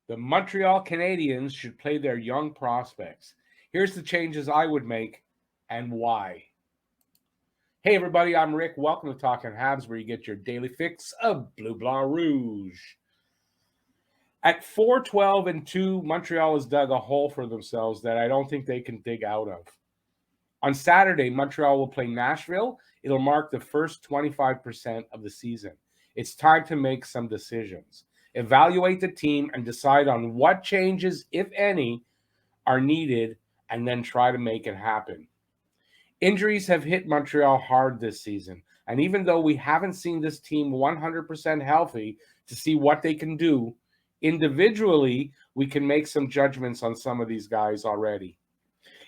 The Montreal Canadiens should play their young prospects. Here's the changes I would make and why. Hey everybody, I'm Rick. Welcome to Talking Habs, where you get your daily fix of Bleu Blanc Rouge. At 4-12-2, Montreal has dug a hole for themselves that I don't think they can dig out of. On Saturday, Montreal will play Nashville. It'll mark the first 25% of the season. It's time to make some decisions. Evaluate the team and decide on what changes, if any, are needed, and then try to make it happen. Injuries have hit Montreal hard this season, and even though we haven't seen this team 100% healthy to see what they can do, individually, we can make some judgments on some of these guys already.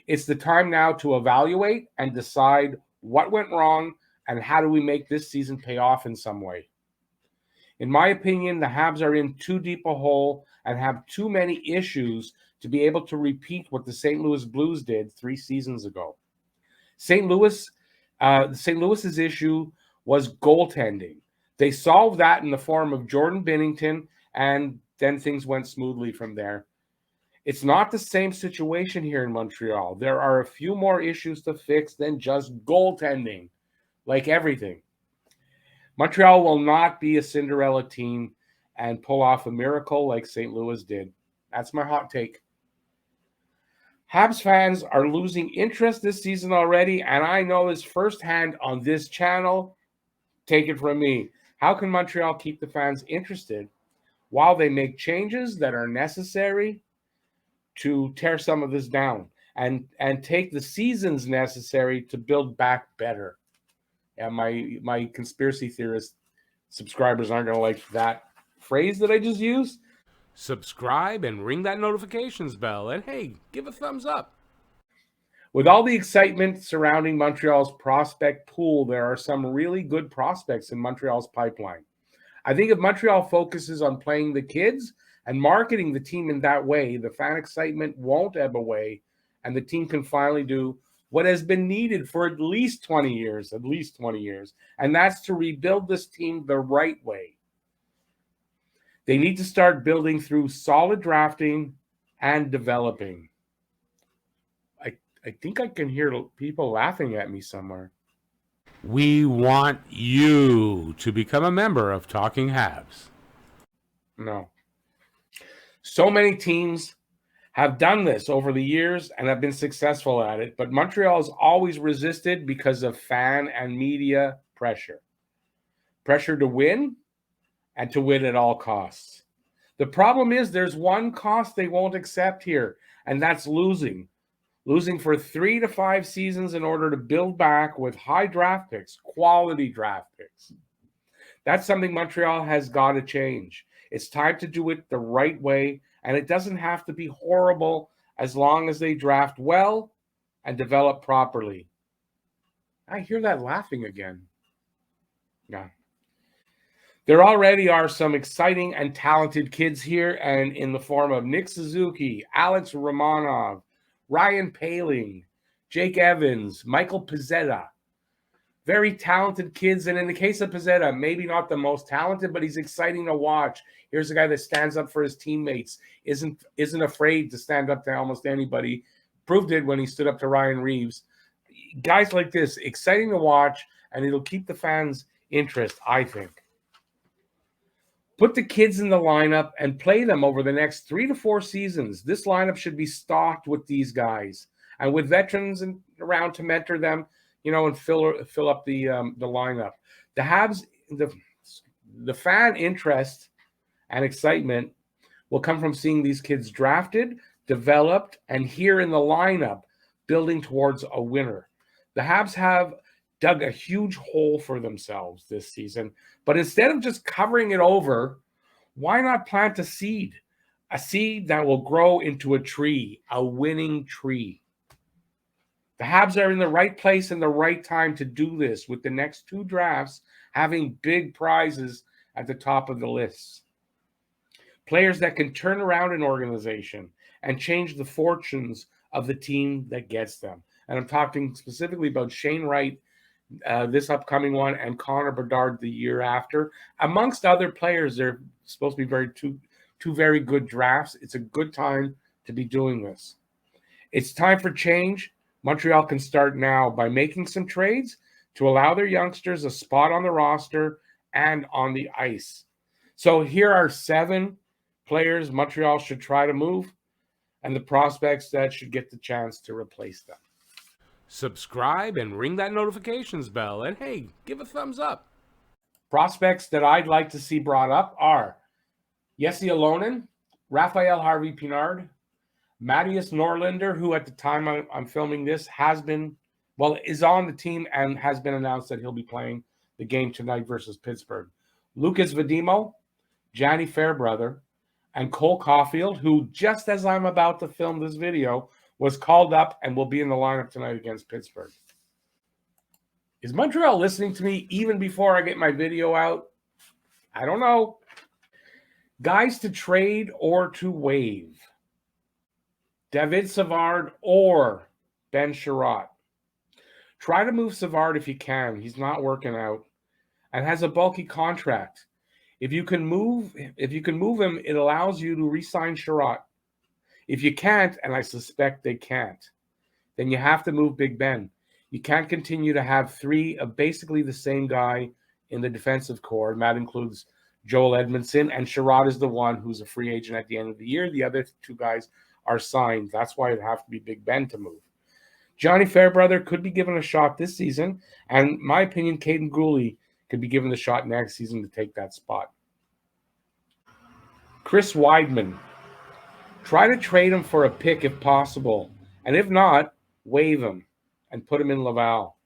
It's the time now to evaluate and decide what went wrong and how do we make this season pay off in some way. In my opinion, the Habs are in too deep a hole and have too many issues to be able to repeat what the St. Louis Blues did 3 seasons ago. St. Louis's issue was goaltending. They solved that in the form of Jordan Binnington, and then things went smoothly from there. It's not the same situation here in Montreal. There are a few more issues to fix than just goaltending, like everything. Montreal will not be a Cinderella team and pull off a miracle like St. Louis did. That's my hot take. Habs fans are losing interest this season already, and I know this firsthand on this channel. Take it from me. How can Montreal keep the fans interested while they make changes that are necessary to tear some of this down and take the seasons necessary to build back better? And my conspiracy theorist subscribers aren't going to like that phrase that I just used. Subscribe and ring that notifications bell. And hey, give a thumbs up. With all the excitement surrounding Montreal's prospect pool, there are some really good prospects in Montreal's pipeline. I think if Montreal focuses on playing the kids and marketing the team in that way, the fan excitement won't ebb away, and the team can finally do what has been needed for at least 20 years, and that's to rebuild this team the right way. They need to start building through solid drafting and developing. I think I can hear people laughing at me somewhere. We want you to become a member of Talking Habs. No. So many teams have done this over the years and have been successful at it, but Montreal has always resisted because of fan and media pressure. Pressure to win and to win at all costs. The problem is there's one cost they won't accept here, and that's losing. Losing for 3 to 5 seasons in order to build back with high draft picks, quality draft picks. That's something Montreal has got to change. It's time to do it the right way, and it doesn't have to be horrible as long as they draft well and develop properly. I hear that laughing again. Yeah. There already are some exciting and talented kids here, and in the form of Nick Suzuki, Alex Romanov, Ryan Poehling, Jake Evans, Michael Pezzetta. Very talented kids, and in the case of Pezzetta, maybe not the most talented, but he's exciting to watch. Here's a guy that stands up for his teammates, isn't afraid to stand up to almost anybody. Proved it when he stood up to Ryan Reeves. Guys like this, exciting to watch, and it'll keep the fans' interest, I think. Put the kids in the lineup and play them over the next 3 to 4 seasons. This lineup should be stocked with these guys and with veterans around to mentor them, and fill up the lineup. The Habs, the fan interest and excitement will come from seeing these kids drafted, developed, and here in the lineup, building towards a winner. The Habs have dug a huge hole for themselves this season, but instead of just covering it over, why not plant a seed that will grow into a tree, a winning tree? The Habs are in the right place and the right time to do this, with the next 2 drafts having big prizes at the top of the list. Players that can turn around an organization and change the fortunes of the team that gets them. And I'm talking specifically about Shane Wright, this upcoming one, and Connor Bedard the year after. Amongst other players, they're supposed to be two very good drafts. It's a good time to be doing this. It's time for change. Montreal can start now by making some trades to allow their youngsters a spot on the roster and on the ice. So here are 7 players Montreal should try to move and the prospects that should get the chance to replace them. Subscribe and ring that notifications bell. And hey, give a thumbs up. Prospects that I'd like to see brought up are Jesse Alonen, Raphael Harvey-Pinard, Matthias Norlinder, who at the time I'm filming this is on the team and has been announced that he'll be playing the game tonight versus Pittsburgh. Lucas Vedimo, Gianni Fairbrother, and Cole Caulfield, who just as I'm about to film this video, was called up and will be in the lineup tonight against Pittsburgh. Is Montreal listening to me even before I get my video out? I don't know. Guys to trade or to waive. David Savard or Ben Sherratt. Try to move Savard if you can. He's not working out and has a bulky contract. If you can move him, it allows you to re-sign Sherratt. If you can't, and I suspect they can't, then you have to move Big Ben. You can't continue to have 3 of basically the same guy in the defensive core, and that includes Joel Edmondson, and Sherratt is the one who's a free agent at the end of the year. The other 2 guys are signed. That's why it'd have to be Big Ben to move. Johnny Fairbrother could be given a shot this season, and in my opinion, Caden Gooley could be given the shot next season to take that spot. Chris Wideman. Try to trade him for a pick if possible, and if not, waive him and put him in Laval.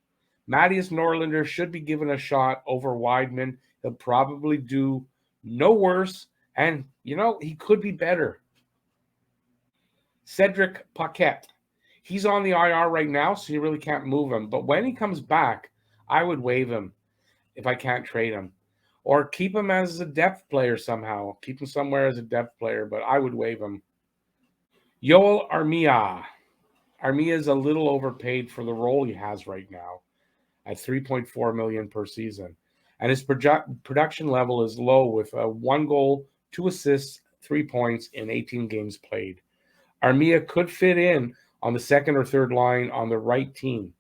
Matthias Norlinder should be given a shot over Wideman. He'll probably do no worse, and, he could be better. Cedric Paquette. He's on the IR right now, so you really can't move him. But when he comes back, I would waive him if I can't trade him. Or keep him as a depth player somehow. Keep him somewhere as a depth player, but I would waive him. Yoel Armia. Armia is a little overpaid for the role he has right now at $3.4 million per season. And his production level is low with 1 goal, 2 assists, 3 points in 18 games played. Armia could fit in on the second or third line on the right team.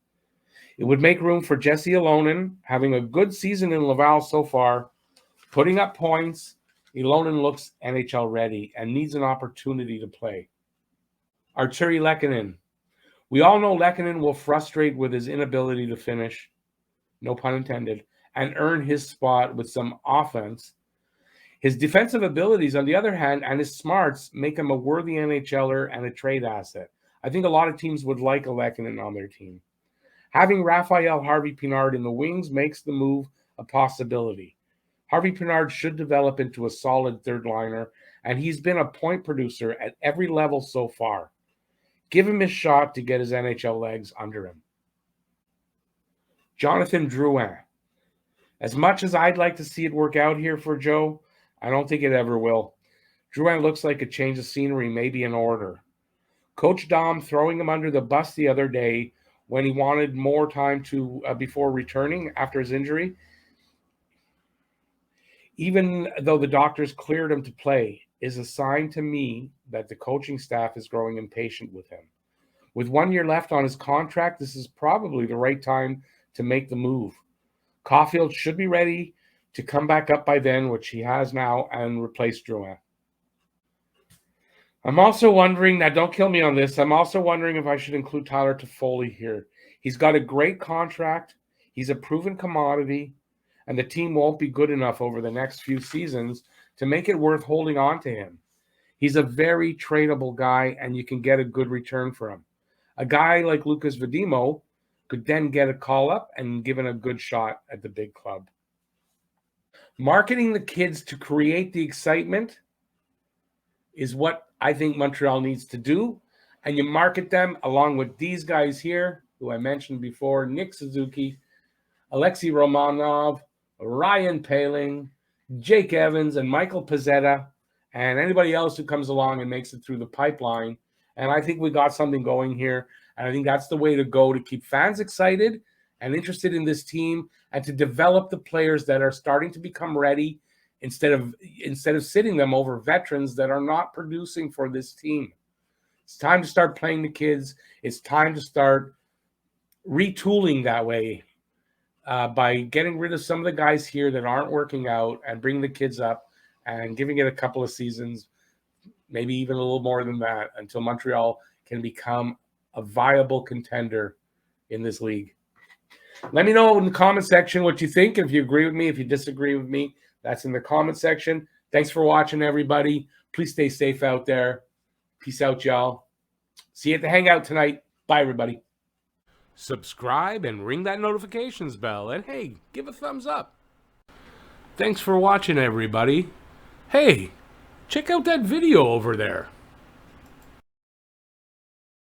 It would make room for Jesse Alonen, having a good season in Laval so far, putting up points. Alonen looks NHL ready and needs an opportunity to play. Artturi Lehkonen. We all know Lehkonen will frustrate with his inability to finish, no pun intended, and earn his spot with some offense. His defensive abilities, on the other hand, and his smarts make him a worthy NHLer and a trade asset. I think a lot of teams would like a Lehkonen on their team. Having Raphael Harvey-Pinard in the wings makes the move a possibility. Harvey-Pinard should develop into a solid third liner, and he's been a point producer at every level so far. Give him his shot to get his NHL legs under him. Jonathan Drouin. As much as I'd like to see it work out here for Joe, I don't think it ever will. Drouin looks like a change of scenery may be in order. Coach Dom throwing him under the bus the other day when he wanted more time to before returning after his injury, even though the doctors cleared him to play, is a sign to me that the coaching staff is growing impatient with him. With 1 year left on his contract, this is probably the right time to make the move. Caulfield should be ready to come back up by then, which he has now, and replace Drouin. I'm also wondering, now don't kill me on this, I'm also wondering if I should include Tyler Toffoli here. He's got a great contract, he's a proven commodity, and the team won't be good enough over the next few seasons to make it worth holding on to him. He's a very tradable guy, and you can get a good return for him. A guy like Lucas Vedimo could then get a call-up and given a good shot at the big club. Marketing the kids to create the excitement is what I think Montreal needs to do. And you market them along with these guys here, who I mentioned before, Nick Suzuki, Alexei Romanov, Ryan Poehling, Jake Evans, and Michael Pezzetta, and anybody else who comes along and makes it through the pipeline. And I think we got something going here. And I think that's the way to go to keep fans excited and interested in this team and to develop the players that are starting to become ready instead of sitting them over veterans that are not producing for this team. It's time to start playing the kids. It's time to start retooling that way by getting rid of some of the guys here that aren't working out and bring the kids up and giving it a couple of seasons, maybe even a little more than that, until Montreal can become a viable contender in this league. Let me know in the comment section what you think. If you agree with me, if you disagree with me, that's in the comment section. Thanks for watching, everybody. Please stay safe out there. Peace out, y'all. See you at the hangout tonight. Bye, everybody. Subscribe and ring that notifications bell. And hey, give a thumbs up. Thanks for watching, everybody. Hey, check out that video over there.